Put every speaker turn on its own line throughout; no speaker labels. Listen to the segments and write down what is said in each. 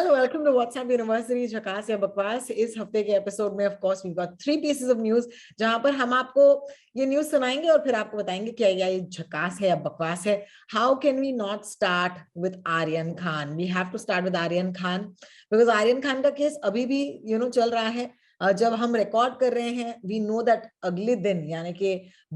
Welcome to WhatsApp University झकास या बकवास। इस हफ्ते के एपिसोड में of course we got 3 pieces of news, जहां पर हम आपको ये न्यूज सुनाएंगे और फिर आपको बताएंगे क्या ये झकास है या बकवास है। How can we not start with Aryan Khan? We have to start with Aryan Khan because Aryan Khan का केस अभी भी चल रहा है। जब हम रिकॉर्ड कर रहे हैं वी नो दैट अगले दिन यानी कि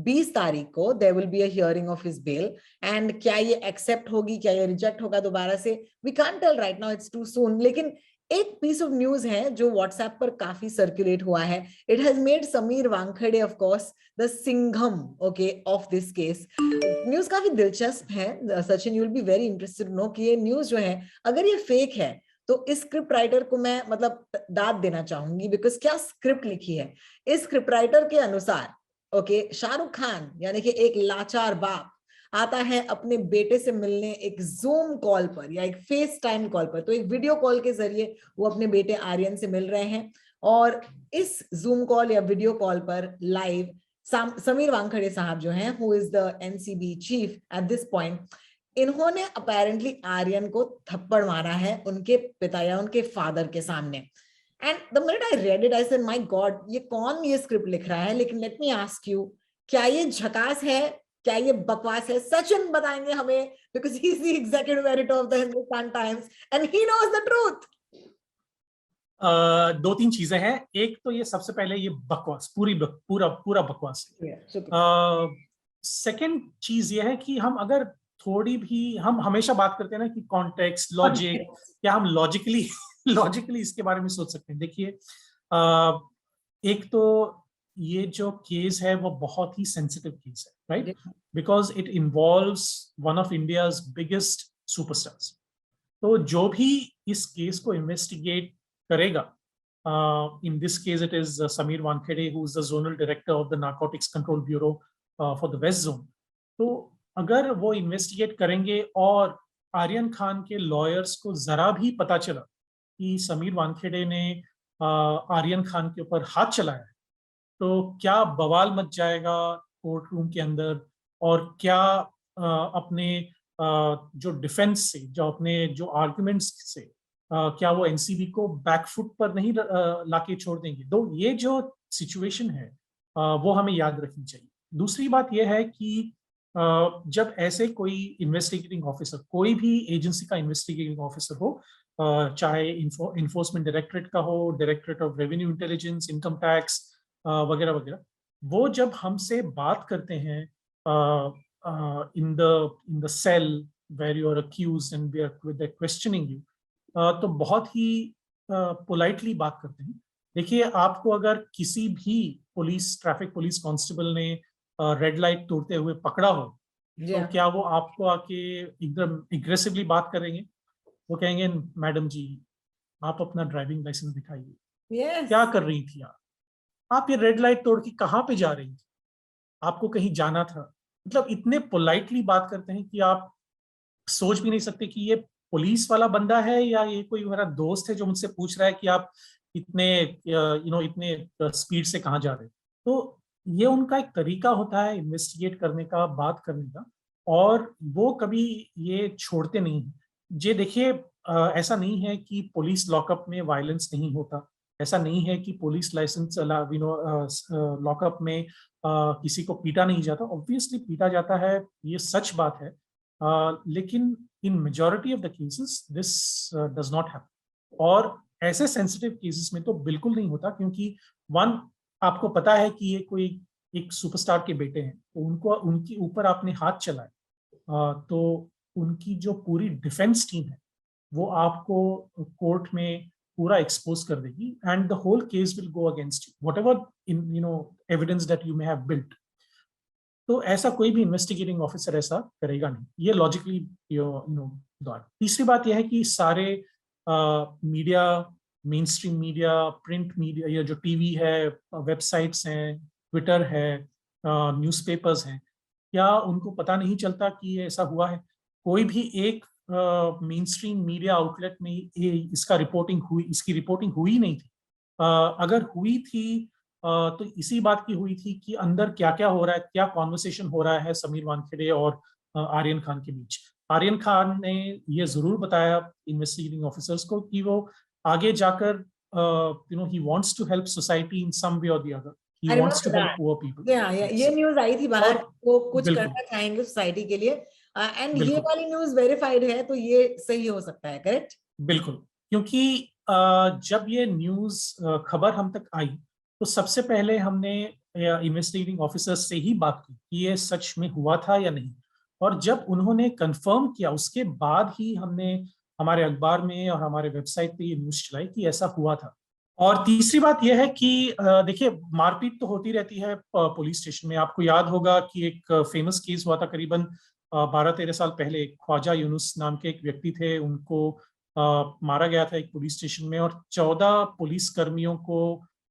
20 तारीख को there will be a hearing of his bail, and क्या ये एक्सेप्ट होगी, क्या ये रिजेक्ट होगा दोबारा से, we can't tell right now, it's too soon. लेकिन एक पीस ऑफ न्यूज है जो व्हाट्सएप पर काफी सर्कुलेट हुआ है। It has made Sameer Wankhede of course the Singham okay of this case. News काफी दिलचस्प है Sachin, you will be very interested know कि ये न्यूज जो है अगर ये फेक है तो इस स्क्रिप्ट राइटर को मैं दाद देना चाहूंगी, बिकॉज क्या स्क्रिप्ट लिखी है। इस स्क्रिप्ट राइटर के अनुसार शाहरुख खान यानी कि एक लाचार बाप आता है अपने बेटे से मिलने एक जूम कॉल पर या एक फेस टाइम कॉल पर, तो एक वीडियो कॉल के जरिए वो अपने बेटे आर्यन से मिल रहे हैं। और इस जूम कॉल या वीडियो कॉल पर लाइव समीर वानखेड़े साहब जो हैं, who is the NCB chief at this point, इन्होंने अपेरेंटली आर्यन को थप्पड़ मारा है उनके पिता या उनके फादर के सामने। And the minute I read it I said my God, ये कौन ये स्क्रिप्ट लिख रहा है। लेकिन लेट मी आस्क यू, क्या ये झकास है, क्या ये बकवास है? सचिन बताएंगे हमें, because he is the executive editor of the Hindustan Times and he knows the truth.
दो तीन चीजें हैं। एक तो ये सबसे पहले ये बकवास पूरा बकवास है। सेकंड चीज ये है कि हम अगर थोड़ी भी, हम हमेशा बात करते हैं ना कि कॉन्टेक्स्ट, लॉजिक, क्या हम लॉजिकली इसके बारे में सोच सकते हैं। देखिए, एक तो ये जो केस है वो बहुत ही सेंसिटिव केस है, right, because it involves one of India's biggest superstars. तो जो भी इस केस को इन्वेस्टिगेट करेगा, in this case it is Sameer Wankhede, who is the zonal director of the Narcotics Control Bureau for the West Zone. तो अगर वो investigate करेंगे और आर्यन खान के लॉयर्स को जरा भी पता चला कि समीर वानखेड़े ने आर्यन खान के ऊपर हाथ चलाया है, तो क्या बवाल मच जाएगा कोर्ट रूम के अंदर। और क्या अपने जो डिफेंस से, जो आर्ग्यूमेंट्स से, क्या वो एनसीबी को बैकफुट पर नहीं लाके छोड़ देंगे। तो ये जो सिचुएशन है वो हमें याद रखनी चाहिए। दूसरी बात यह है कि जब ऐसे कोई इन्वेस्टिगेटिंग ऑफिसर, कोई भी एजेंसी का इन्वेस्टिगेटिंग ऑफिसर हो, चाहे इन्फोर्समेंट डायरेक्टरेट का हो, directorate of revenue intelligence, income tax वगैरह वगैरह, वो जब हमसे बात करते हैं in the cell where you are accused and we are questioning you, तो बहुत ही पोलाइटली बात करते हैं। देखिए, आपको अगर किसी भी ट्रैफिक पुलिस कांस्टेबल ने रेड लाइट तोड़ते हुए पकड़ा हो, तो क्या वो आपको आके एकदम एग्रेसिवली बात करेंगे? वो कहेंगे, मैडम जी आप अपना ड्राइविंग लाइसेंस दिखाइए। क्या कर रही थी आप ये रेड लाइट तोड़ के कहाँ पे जा रही थी? आपको कहीं जाना था? मतलब इतने पोलाइटली बात करते हैं कि आप सोच भी नहीं सकते कि ये पुलिस वाला बंदा है या ये कोई मेरा दोस्त है जो मुझसे पूछ रहा है कि आप इतने स्पीड से कहाँ जा रहे हैं। तो ये उनका एक तरीका होता है इन्वेस्टिगेट करने का, बात करने का, और वो कभी ये छोड़ते नहीं हैं। ये देखिए, ऐसा नहीं है कि पुलिस लॉकअप में वायलेंस नहीं होता, ऐसा नहीं है कि पुलिस लाइसेंस लॉकअप में किसी को पीटा नहीं जाता। ऑब्वियसली पीटा जाता है, ये सच बात है, लेकिन इन majority of the cases this does not happen. और ऐसे सेंसिटिव केसेस में तो बिल्कुल नहीं होता, क्योंकि वन, आपको पता है कि ये कोई एक सुपरस्टार के बेटे हैं, तो उनके ऊपर आपने हाथ चलाए, तो उनकी जो पूरी डिफेंस टीम है वो आपको कोर्ट में पूरा एक्सपोज कर देगी, and the whole case will go against you, whatever evidence that you may have built. तो ऐसा कोई भी इन्वेस्टिगेटिंग ऑफिसर ऐसा करेगा नहीं, ये लॉजिकली तीसरी बात यह है कि सारे media, main stream media, print media, या जो टीवी है, वेबसाइट्स हैं, ट्विटर है, न्यूज़पेपर्स हैं, क्या उनको पता नहीं चलता कि ये ऐसा हुआ है? कोई भी एक मेन स्ट्रीम मीडिया आउटलेट में इसकी रिपोर्टिंग हुई नहीं थी। अगर हुई थी तो इसी बात की हुई थी कि अंदर क्या क्या हो रहा है, क्या कॉन्वर्सेशन हो रहा है समीर वानखेड़े और आर्यन खान के बीच। आर्यन खान ने ये जरूर बताया इन्वेस्टिगेटिंग ऑफिसर्स को कि वो आगे जाकर he wants to help society in some way or the other. He
I
wants
remember
to help
that.
poor people.
ये न्यूज आई थी बाहर,
और
वो कुछ
बिल्कुल
करना चाहेंगे सोसाइटी के लिए, एंड ये
बिल्कुल
वाली न्यूज वेरीफाइड है, तो ये सही हो सकता है, करेक्ट?
बिल्कुल, क्योंकि जब ये न्यूज खबर हम तक आई तो सबसे पहले हमने इन्वेस्टिगेटिंग ऑफिसर्स से ही बात की कि ये सच में हुआ था या नहीं, और जब उन्होंने कंफर्म किया उसके बाद ही हमने हमारे अखबार में और हमारे वेबसाइट पे ये न्यूज चलाई कि ऐसा हुआ था। और तीसरी बात यह है कि देखिए, मारपीट तो होती रहती है पुलिस स्टेशन में। आपको याद होगा कि एक फेमस केस हुआ था करीबन 12-13 साल पहले। ख्वाजा यूनुस नाम के एक व्यक्ति थे, उनको मारा गया था एक पुलिस स्टेशन में, और 14 पुलिस कर्मियों को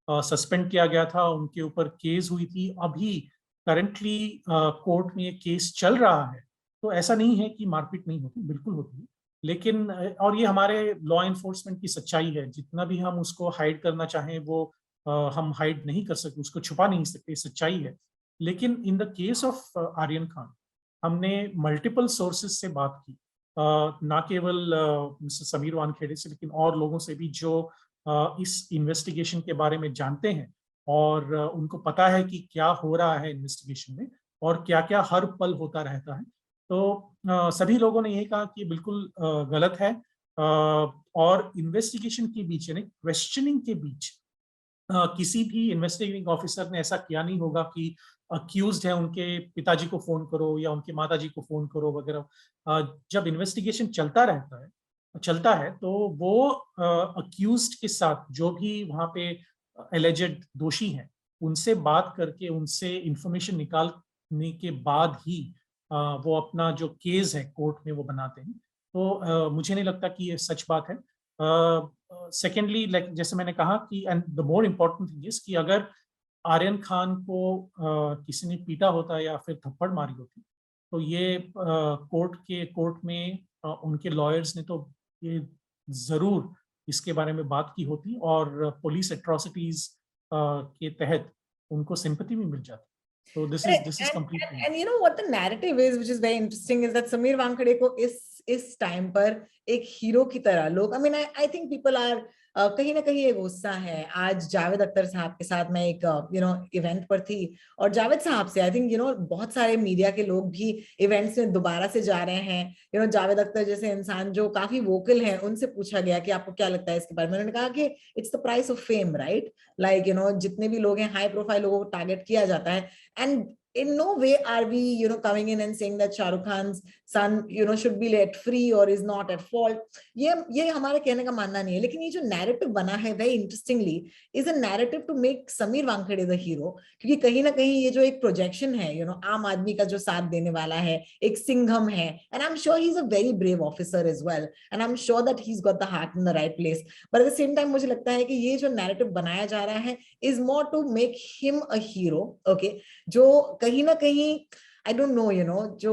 सस्पेंड किया गया था, उनके ऊपर केस हुई थी। अभी करंटली कोर्ट में ये केस चल रहा है। तो ऐसा नहीं है कि मारपीट नहीं होती, बिल्कुल होती है। लेकिन और ये हमारे लॉ एनफोर्समेंट की सच्चाई है, जितना भी हम उसको हाइड करना चाहें वो हम हाइड नहीं कर सकते, उसको छुपा नहीं सकते, सच्चाई है। लेकिन in the case of Aryan Khan हमने मल्टीपल सोर्सेज से बात की, ना केवल मिस्टर समीर वानखेड़े से, लेकिन और लोगों से भी जो इस इन्वेस्टिगेशन के बारे में जानते हैं, और उनको पता है कि क्या हो रहा है इन्वेस्टिगेशन में और क्या क्या हर पल होता रहता है। तो सभी लोगों ने यही कहा कि बिल्कुल गलत है, और इन्वेस्टिगेशन के बीच यानी क्वेश्चनिंग के बीच किसी भी इन्वेस्टिगेटिंग ऑफिसर ने ऐसा किया नहीं होगा कि अक्यूज्ड है उनके पिताजी को फोन करो या उनके माताजी को फोन करो वगैरह। जब इन्वेस्टिगेशन चलता है तो वो अक्यूज्ड के साथ जो भी वहां पे एलिजेड दोषी हैं उनसे बात करके उनसे इंफॉर्मेशन निकालने के बाद ही वो अपना जो केस है कोर्ट में वो बनाते हैं। तो मुझे नहीं लगता कि ये सच बात है। सेकेंडली, लाइक जैसे मैंने कहा कि and the more important thing is कि अगर आर्यन खान को किसी ने पीटा होता या फिर थप्पड़ मारी होती तो ये कोर्ट में उनके लॉयर्स ने तो ये जरूर इसके बारे में बात की होती और पुलिस एट्रोसिटीज के तहत उनको सिंपैथी भी मिल जाती। So this is completely
And you know what the narrative is, which is very interesting, is that Sameer Wankhede को इस टाइम पर एक हीरो की तरह लोग, I think people are कहीं ना कहीं एक गुस्सा है। आज जावेद अख्तर साहब के साथ मैं एक इवेंट पर थी, और जावेद साहब से आई थिंक बहुत सारे मीडिया के लोग भी इवेंट्स में दोबारा से जा रहे हैं। जावेद अख्तर जैसे इंसान जो काफी वोकल हैं, उनसे पूछा गया कि आपको क्या लगता है इसके बारे में। उन्होंने कहा कि it's the price of fame, right? Like जितने भी लोग हैं, हाई प्रोफाइल लोगों को टारगेट किया जाता है, and in no way are we coming in and saying that Shah Rukh Khan's son should be let free or is not at fault. ये हमारे कहने का मानना नहीं है, लेकिन ये जो नैरेटिव बना है very interestingly is a narrative to make Sameer Wankhede the hero, क्योंकि कहीं ना कहीं ये जो एक प्रोजेक्शन है आम आदमी का जो साथ देने वाला है, एक सिंघम है, and I'm sure he's a very brave officer as well, and I'm sure that he's got the heart in the right place, but at the same time मुझे लगता है कि ये जो नैरेटिव बनाया जा रहा है is more to make him a hero, okay, जो कहीं ना कहीं आई डोंट नो जो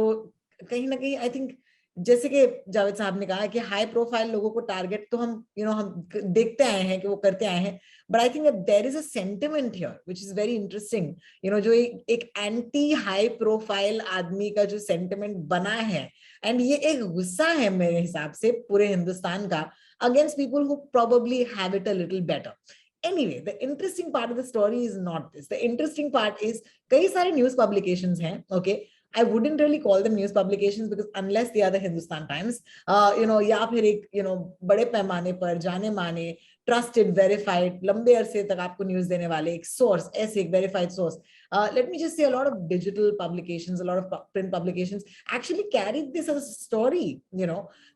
कहीं ना कहीं आई थिंक जैसे कि जावेद साहब ने कहा कि हाई प्रोफाइल लोगों को टारगेट तो हम हम देखते आए हैं कि वो करते आए हैं, but I think there is a sentiment here which is very interesting. जो एक एंटी हाई प्रोफाइल आदमी का जो सेंटिमेंट बना है, एंड ये एक गुस्सा है मेरे हिसाब से पूरे हिंदुस्तान का against people who probably have it a little better. Anyway, the interesting part of the story is not this. The interesting part is कई सारे news publications हैं, okay? I wouldn't really call them news publications because unless they are the Hindustan Times, या फिर एक बड़े पैमाने पर जाने माने ट्रस्टेड वेरीफाइड लंबे अरसे तक आपको न्यूज देने वाले एक सोर्स, ऐसे एक verified source. Let me just say, a lot of digital publications, a lot of print publications actually carried this as a story,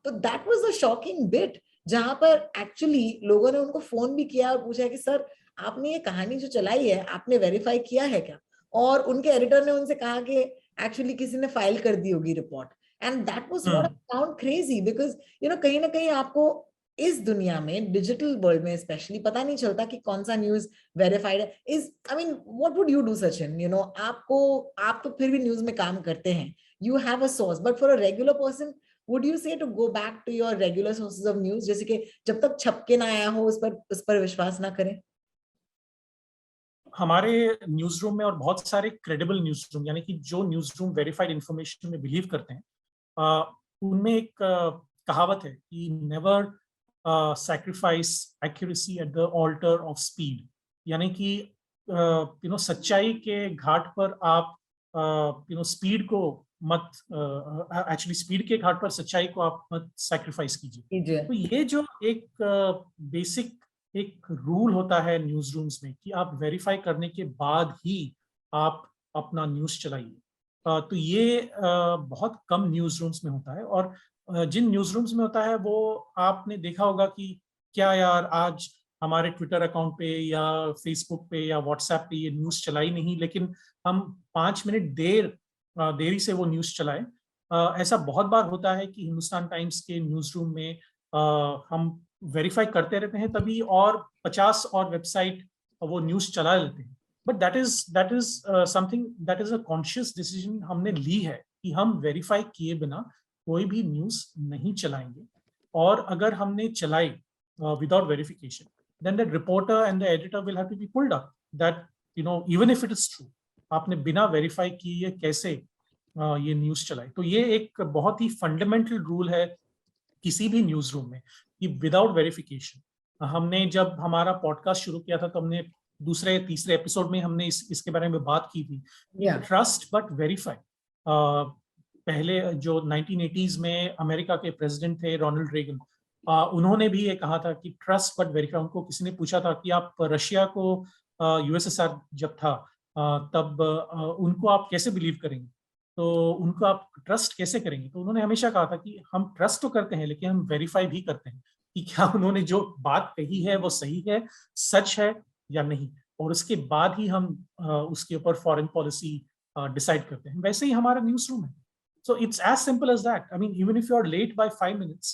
so that was a shocking bit, जहां पर एक्चुअली लोगों ने उनको फोन भी किया और पूछा कि सर आपने ये कहानी जो चलाई है आपने वेरीफाई किया है क्या, और उनके एडिटर ने उनसे कहा कि एक्चुअली किसी ने फाइल कर दी होगी report, and that was what I found crazy, because कहीं ना कहीं आपको इस दुनिया में डिजिटल वर्ल्ड में स्पेशली पता नहीं चलता कि कौन सा न्यूज वेरीफाइड है। Is I mean what would you do Sachin, आप तो फिर भी न्यूज में काम करते हैं, you have a source, but for a regular person would you say to go back to your regular sources of news, जैसे कि जब तक छप के ना आया हो उस पर विश्वास ना करें?
हमारे न्यूज रूम में और बहुत सारे क्रेडिबल न्यूज रूम यानी कि जो न्यूज रूम वेरीफाइड इंफॉर्मेशन में बिलीव करते हैं, उनमें एक कहावत है कि never sacrifice accuracy at the alter of speed, यानी कि सच्चाई के घाट पर आप स्पीड को मत, एक्चुअली स्पीड के घाट पर सच्चाई को आप मत सैक्रिफाइस कीजिए। तो ये जो एक बेसिक एक रूल होता है न्यूज रूम्स में कि आप वेरीफाई करने के बाद ही आप अपना न्यूज चलाइए, तो ये बहुत कम न्यूज रूम्स में होता है। और जिन न्यूज रूम्स में होता है वो आपने देखा होगा कि क्या यार आज हमारे ट्विटर अकाउंट पे या फेसबुक पे या व्हाट्सएप पे ये न्यूज चलाई नहीं, लेकिन हम 5 मिनट देरी से वो न्यूज चलाए। ऐसा बहुत बार होता है कि हिंदुस्तान टाइम्स के न्यूज रूम में हम वेरीफाई करते रहते हैं तभी, और 50 और वेबसाइट वो न्यूज चला लेते हैं। But that is something, that is a conscious decision हमने ली है कि हम वेरीफाई किए बिना कोई भी न्यूज नहीं चलाएंगे। और अगर हमने चलाई without verification, then the reporter and the editor will have to be pulled up that even if it is true, आपने बिना वेरीफाई किए कैसे ये न्यूज चलाई। तो ये एक बहुत ही फंडामेंटल रूल है किसी भी न्यूज रूम में कि विदाउट वेरिफिकेशन। हमने जब हमारा पॉडकास्ट शुरू किया था तो हमने दूसरे तीसरे एपिसोड में हमने इसके बारे में बात की थी कि ट्रस्ट बट वेरीफाई। पहले जो 1980s में अमेरिका के प्रेसिडेंट थे रोनाल्ड रेगन, उन्होंने भी ये कहा था कि ट्रस्ट बट वेरीफाई। उनको किसी ने पूछा था कि आप रशिया को, यूएसएसआर जब था तब उनको आप कैसे बिलीव करेंगे, तो उनको आप ट्रस्ट कैसे करेंगे। तो उन्होंने हमेशा कहा था कि हम ट्रस्ट तो करते हैं लेकिन हम वेरीफाई भी करते हैं कि क्या उन्होंने जो बात कही है वो सही है, सच है या नहीं, और उसके बाद ही हम उसके ऊपर फॉरेन पॉलिसी डिसाइड करते हैं। वैसे ही हमारा न्यूज रूम है। So it's as simple as that. I mean even if you are late by 5 minutes,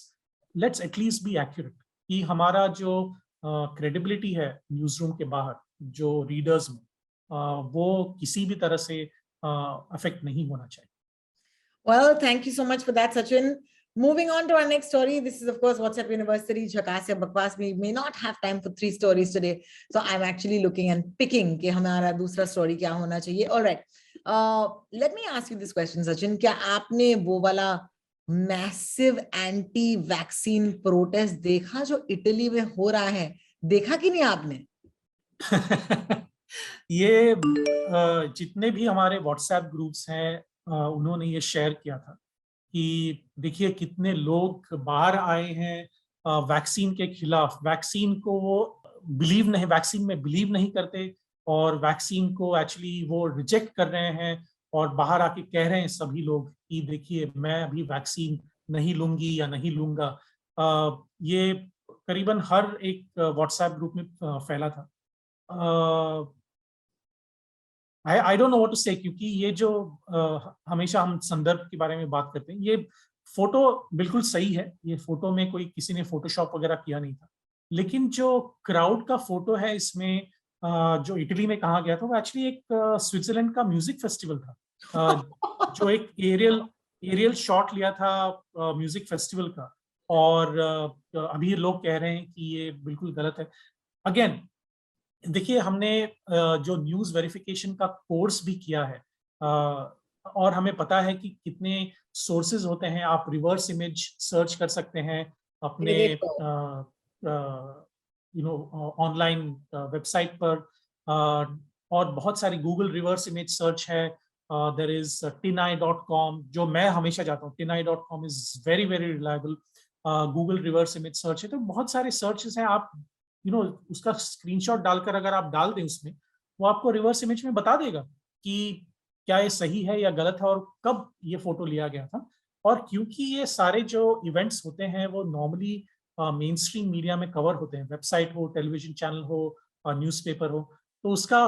let's at least be accurate कि हमारा जो क्रेडिबिलिटी है न्यूज रूम के बाहर जो रीडर्स में, वो किसी भी तरह से अफेक्ट नहीं होना चाहिए।
Well, thank you so much for that, Sachin. Moving on to our next story. This is, of course, WhatsApp University, Jhakaas ya Bakwas. We may not have time for 3 stories today. So I'm actually looking and picking कि हमारा दूसरा story क्या होना चाहिए. All right. Let me ask you this question, Sachin. क्या आपने वो वाला massive anti-vaccine protest देखा जो इटली में हो रहा है? देखा कि नहीं आपने?
ये जितने भी हमारे व्हाट्सएप ग्रुप्स हैं उन्होंने ये शेयर किया था कि देखिए कितने लोग बाहर आए हैं वैक्सीन के खिलाफ। वैक्सीन को वो बिलीव नहीं, वैक्सीन में बिलीव नहीं करते और वैक्सीन को एक्चुअली वो रिजेक्ट कर रहे हैं और बाहर आके कह रहे हैं सभी लोग कि देखिए मैं अभी वैक्सीन नहीं लूंगी या नहीं लूंगा। ये करीबन हर एक व्हाट्सएप ग्रुप में फैला था। I don't know what to say, क्योंकि ये जो हमेशा हम संदर्भ के बारे में बात करते हैं, ये फोटो बिल्कुल सही है, ये फोटो में कोई किसी ने फोटोशॉप वगैरह किया नहीं था, लेकिन जो क्राउड का फोटो है इसमें जो इटली में कहा गया था वो एक्चुअली एक स्विट्जरलैंड का म्यूजिक फेस्टिवल था, जो एक एरियल शॉट लिया था म्यूजिक फेस्टिवल का। और अभी लोग कह रहे हैं कि ये बिल्कुल गलत है। अगेन देखिए हमने जो न्यूज वेरिफिकेशन का कोर्स भी किया है और हमें पता है कि कितने सोर्सेज होते हैं। आप रिवर्स इमेज सर्च कर सकते हैं अपने ऑनलाइन वेबसाइट पर, और बहुत सारी गूगल रिवर्स इमेज सर्च है। देयर इज tineye.com, जो मैं हमेशा जाता हूँ। tineye.com is very very reliable. Google reverse image search है। तो बहुत सारे सर्चेस हैं। आप उसका स्क्रीनशॉट डालकर अगर आप डाल दें उसमें, वो आपको रिवर्स इमेज में बता देगा कि क्या ये सही है या गलत है और कब ये फोटो लिया गया था। और क्योंकि ये सारे जो इवेंट्स होते हैं वो नॉर्मली मेन स्ट्रीम मीडिया में कवर होते हैं, वेबसाइट हो, टेलीविजन चैनल हो, न्यूज़पेपर हो, तो उसका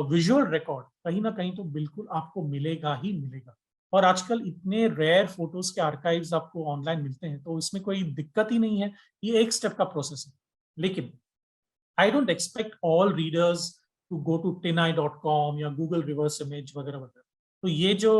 विजुअल रिकॉर्ड कहीं ना कहीं तो बिल्कुल आपको मिलेगा ही मिलेगा। और आजकल इतने रेयर फोटोज के आर्काइव्स आपको ऑनलाइन मिलते हैं, तो इसमें कोई दिक्कत ही नहीं है। ये एक स्टेप का प्रोसेस है। लेकिन I don't expect all readers to go to tineye.com या Google reverse image वगैरह वगैरह। तो ये जो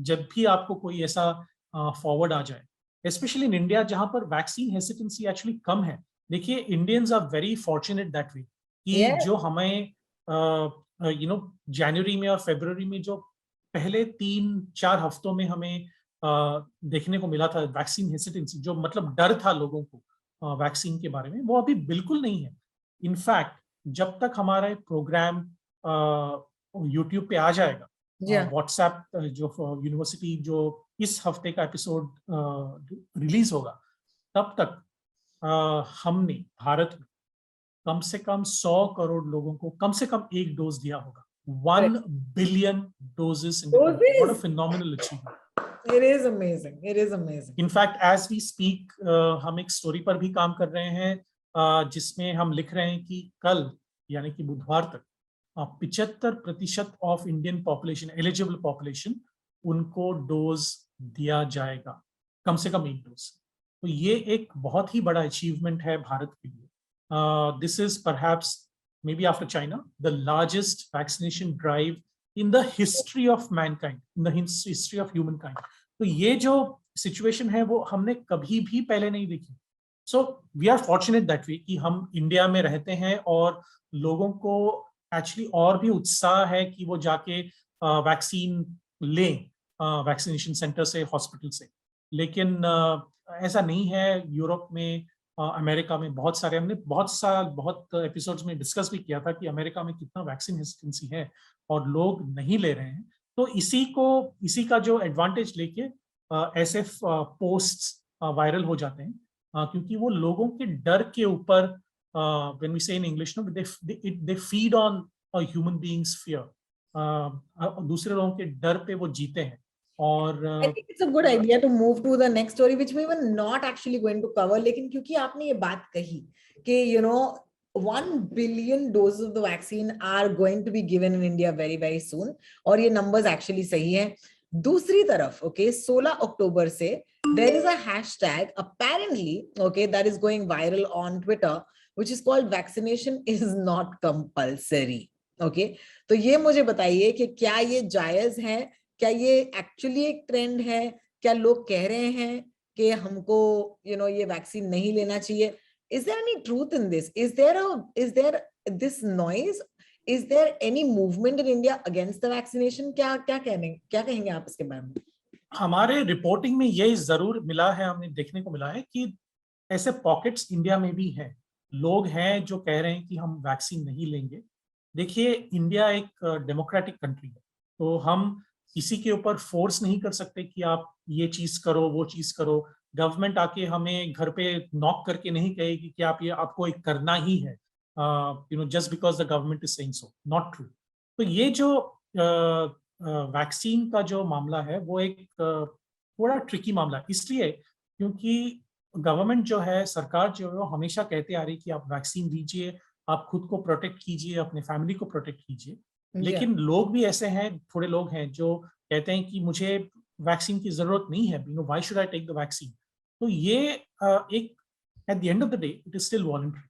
जब भी आपको कोई ऐसा फॉरवर्ड आ जाए, स्पेशली इन इंडिया जहां पर वैक्सीन हेसिटेंसी एक्चुअली कम है। देखिए Indians are very fortunate that way कि जो हमें जनवरी में और फरवरी में जो पहले 3-4 हफ्तों में हमें देखने को मिला था, वैक्सीन हेसिटेंसी, जो मतलब डर था लोगों को वैक्सीन के बारे में, वो अभी बिल्कुल नहीं है। इनफैक्ट जब तक हमारा प्रोग्राम यूट्यूब पे आ जाएगा,
जी हाँ,
व्हाट्सएप जो यूनिवर्सिटी जो इस हफ्ते का एपिसोड रिलीज होगा, तब तक हमने भारत में कम से कम 100 करोड़ लोगों को कम से कम एक डोज दिया होगा। 1 billion doses in the country. What a phenomenal achievement.
It is amazing. It is amazing.
In fact as we speak हम एक स्टोरी पर भी काम कर रहे हैं, जिसमें हम लिख रहे हैं कि कल यानी कि बुधवार तक 75% of Indian population, eligible population, उनको डोज दिया जाएगा, कम से कम एक डोज। तो ये एक बहुत ही बड़ा अचीवमेंट है भारत के लिए। This is perhaps maybe after China, the largest vaccination drive in the history of mankind, in the history of humankind. तो ये जो सिचुएशन है वो हमने कभी भी पहले नहीं देखी। So we are fortunate that way कि हम इंडिया में रहते हैं और लोगों को एक्चुअली और भी उत्साह है कि वो जाके वैक्सीन लें वैक्सीनेशन सेंटर से, हॉस्पिटल से। लेकिन ऐसा नहीं है। यूरोप में, अमेरिका में बहुत सारे, हमने बहुत एपिसोड्स में डिस्कस भी किया था कि अमेरिका में कितना वैक्सीन हेसिटेंसी है और लोग नहीं ले रहे हैं। तो इसी का जो एडवांटेज लेके ऐसे पोस्ट्स वायरल हो जाते हैं, क्योंकि वो लोगों के डर के ऊपर, when we say in English, no, they feed on a human beings fear. दूसरे लोगों के डर पे वो जीते हैं। और
I think it's a good idea to move to the next story, which we were not actually going to cover. लेकिन क्योंकि आपने ये बात कही कि 1 billion doses of the vaccine are going to be given in India very very soon, और ये numbers actually सही हैं। दूसरी तरफ, okay, 16 अक्टूबर से there is a hashtag apparently, okay, that is going viral on Twitter, which is called vaccination is not compulsory. Okay, तो ये मुझे बताइए कि क्या ये जायज है? क्या ये एक्चुअली एक ट्रेंड है? क्या लोग कह रहे हैं कि हमको ये वैक्सीन नहीं लेना चाहिए? Is there any truth in this? Is there this noise? Is there any movement in India against the vaccination? क्या कहेंगे आप इसके बारे में?
हमारे रिपोर्टिंग में ये जरूर मिला है, हमने देखने को मिला है कि ऐसे पॉकेट्स इंडिया में भी हैं। लोग हैं जो कह रहे हैं कि हम वैक्सीन नहीं लेंगे। देखिए, इंडिया एक डेमोक्रेटिक कंट्री है, तो हम किसी के ऊपर फोर्स नहीं कर सकते कि आप ये चीज करो, वो चीज करो। गवर्नमेंट आके हमें घर पे नॉक करके नहीं कहेगी कि आप ये आपको एक करना ही है, just because the government is saying so. Not true. तो ये जो वैक्सीन का जो मामला है वो एक थोड़ा ट्रिकी मामला है, इसलिए क्योंकि गवर्नमेंट जो है, सरकार जो है, वो हमेशा कहते आ रही कि आप वैक्सीन लीजिए, आप खुद को प्रोटेक्ट कीजिए, अपने फैमिली को प्रोटेक्ट कीजिए। लेकिन लोग भी ऐसे हैं, थोड़े लोग हैं जो कहते हैं कि मुझे वैक्सीन की जरूरत नहीं है, why should I take the vaccine. तो ये एक, at the end of the day it is still voluntary.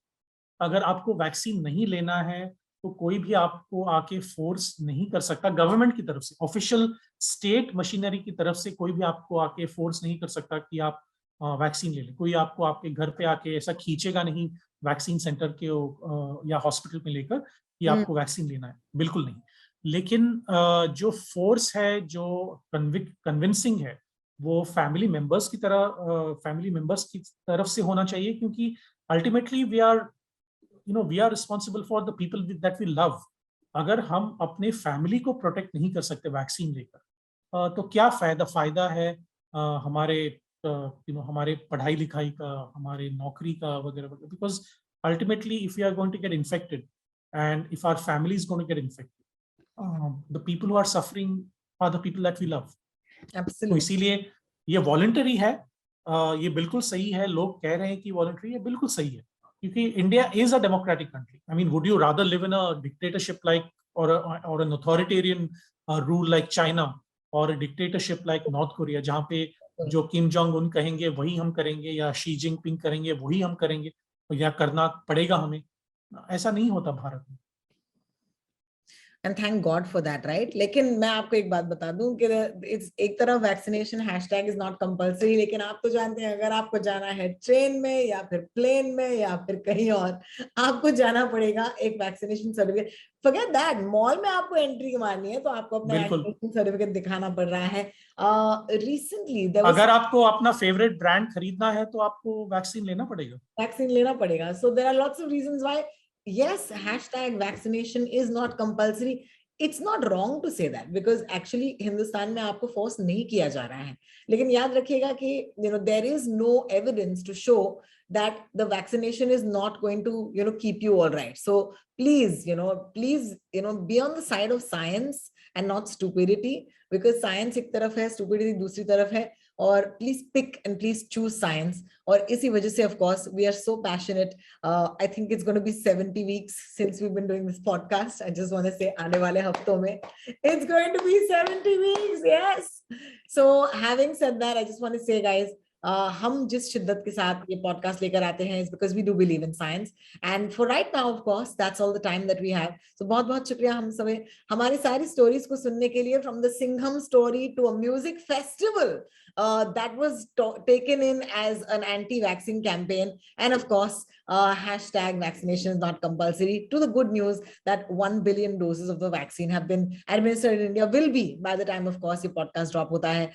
अगर आपको वैक्सीन नहीं लेना है तो कोई भी आपको आके फोर्स नहीं कर सकता। गवर्नमेंट की तरफ से, ऑफिशियल स्टेट मशीनरी की तरफ से कोई भी आपको आके फोर्स नहीं कर सकता कि आप वैक्सीन ले लें। कोई आपको आपके घर पे आके ऐसा खींचेगा नहीं वैक्सीन सेंटर के या हॉस्पिटल में लेकर कि आपको वैक्सीन लेना है, बिल्कुल नहीं। लेकिन जो फोर्स है, जो कन्विंसिंग है, वो फैमिली मेंबर्स की तरफ से होना चाहिए, क्योंकि ultimately we are responsible for the people that we love. अगर हम अपने फैमिली को प्रोटेक्ट नहीं कर सकते वैक्सीन लेकर, तो क्या फायदा है हमारे हमारे पढ़ाई लिखाई का, हमारे नौकरी का वगैरह वगैरह। Because ultimately if we are going to get infected and if our family is going to get infected, the people who are suffering are the people that we love.
Absolutely.
तो इसीलिए ये वॉलंटरी है, ये बिल्कुल सही है। लोग कह रहे हैं कि वॉलंटरी है, बिल्कुल सही है, क्योंकि India is a democratic country. I mean, would you rather live in a dictatorship like or an authoritarian rule like China, or dictatorship like North Korea, जहाँ पे जो किम जोंग उन कहेंगे वही हम करेंगे, या शी जिनपिंग करेंगे वही हम करेंगे, या करना पड़ेगा हमें? ऐसा नहीं होता भारत में।
And thank God for that, right. लेकिन मैं आपको एक बात बता दूं कि इट्स एक तरफ vaccination hashtag is not compulsory, लेकिन आप तो जानते हैं अगर आपको जाना है ट्रेन में या फिर प्लेन में या फिर कहीं और, आपको जाना पड़ेगा एक vaccination certificate. Forget that, mall में आपको एंट्री मारनी है तो आपको अपना
बिल्कुल।
वैक्सीनेशन सर्टिफिकेट दिखाना पड़ रहा है। रिसेंटली
अगर आपको अपना फेवरेट ब्रांड खरीदना है तो आपको वैक्सीन लेना पड़ेगा।
वैक्सीन लेना पड़ेगा। So there are lots of reasons why yes, hashtag vaccination is not compulsory. It's not wrong to say that because actually Hindustan में आपको फोर्स नहीं किया जा रहा है, लेकिन याद रखिएगा कि there is no evidence to show that the vaccination is not going to keep you all right. So please be on the side of science and not stupidity, because science एक तरफ है, stupidity दूसरी तरफ है, और please pick and please choose science. और इसी वजह से of course we are so passionate. I think it's going to be 70 weeks since we been doing this podcast. I just want to say आने वाले हफ्तों में it's going to be 70 weeks, yes. So having said that, I just want to say guys, हम जिस शिद्दत के साथ ये पॉडकास्ट लेकर आते हैं is because we do believe in science, and for right now of course that's all the time that we have. So बहुत बहुत शुक्रिया हम सभी हमारी सारी स्टोरीज को सुनने के लिए, from the Singham story to a music festival that was taken in as an anti-vaccine campaign, and of course hashtag vaccination is not compulsory, to the good news that 1 billion doses of the vaccine have been administered in India, will be by the time of course ये podcast drop होता है।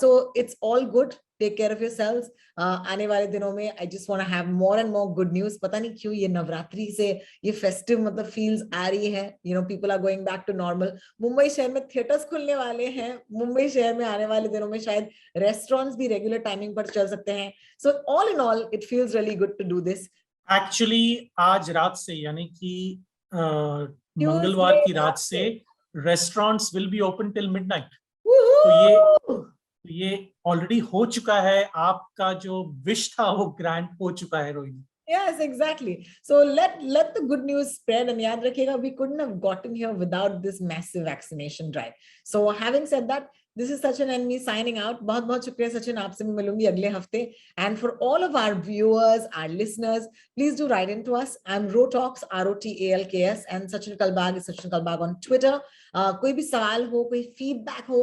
So it's all good, take care of yourselves। आने वाले दिनों में I just want to have more and more good news। पता नहीं क्यों ये नवरात्रि से ये फेस्टिव मतलब फील्स आ रही है, people are going back to normal। Mumbai शहर में थिएटर्स खुलने वाले हैं, मुंबई शहर में आने वाले दिनों में शायद रेस्टोरेंट्स भी रेगुलर टाइमिंग पर चल सकते हैं। So all in all it feels really good to do this.
Actually आज रात से, यानी कि मंगलवार की रात से restaurants will be open till midnight. तो ये ऑलरेडी हो चुका है, आपका जो विश था वो ग्रांट हो चुका है Rohini.
Yes, exactly. So let the good news spread, and याद रखिएगा we couldn't have gotten here without this massive vaccination drive. So having said that, this is Sachin and me signing out. बहुत बहुत शुक्रिया सचिन, आपसे मैं मिलूंगी अगले हफ्ते। And for all of our viewers, our listeners, please do write into us. I'm Rotalks, ROTALKS, and Sachin Kalbag is Sachin Kalbag on Twitter. कोई भी सवाल हो, कोई फीडबैक हो,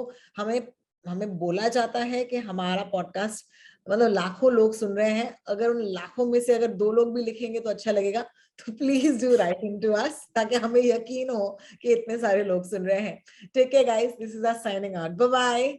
हमें बोला जाता है कि हमारा पॉडकास्ट मतलब लाखों लोग सुन रहे हैं, अगर उन लाखों में से अगर 2 लोग भी लिखेंगे तो अच्छा लगेगा। तो प्लीज डू राइट इनटू अस ताकि हमें यकीन हो कि इतने सारे लोग सुन रहे हैं। Take care guys, this is us signing out, bye bye.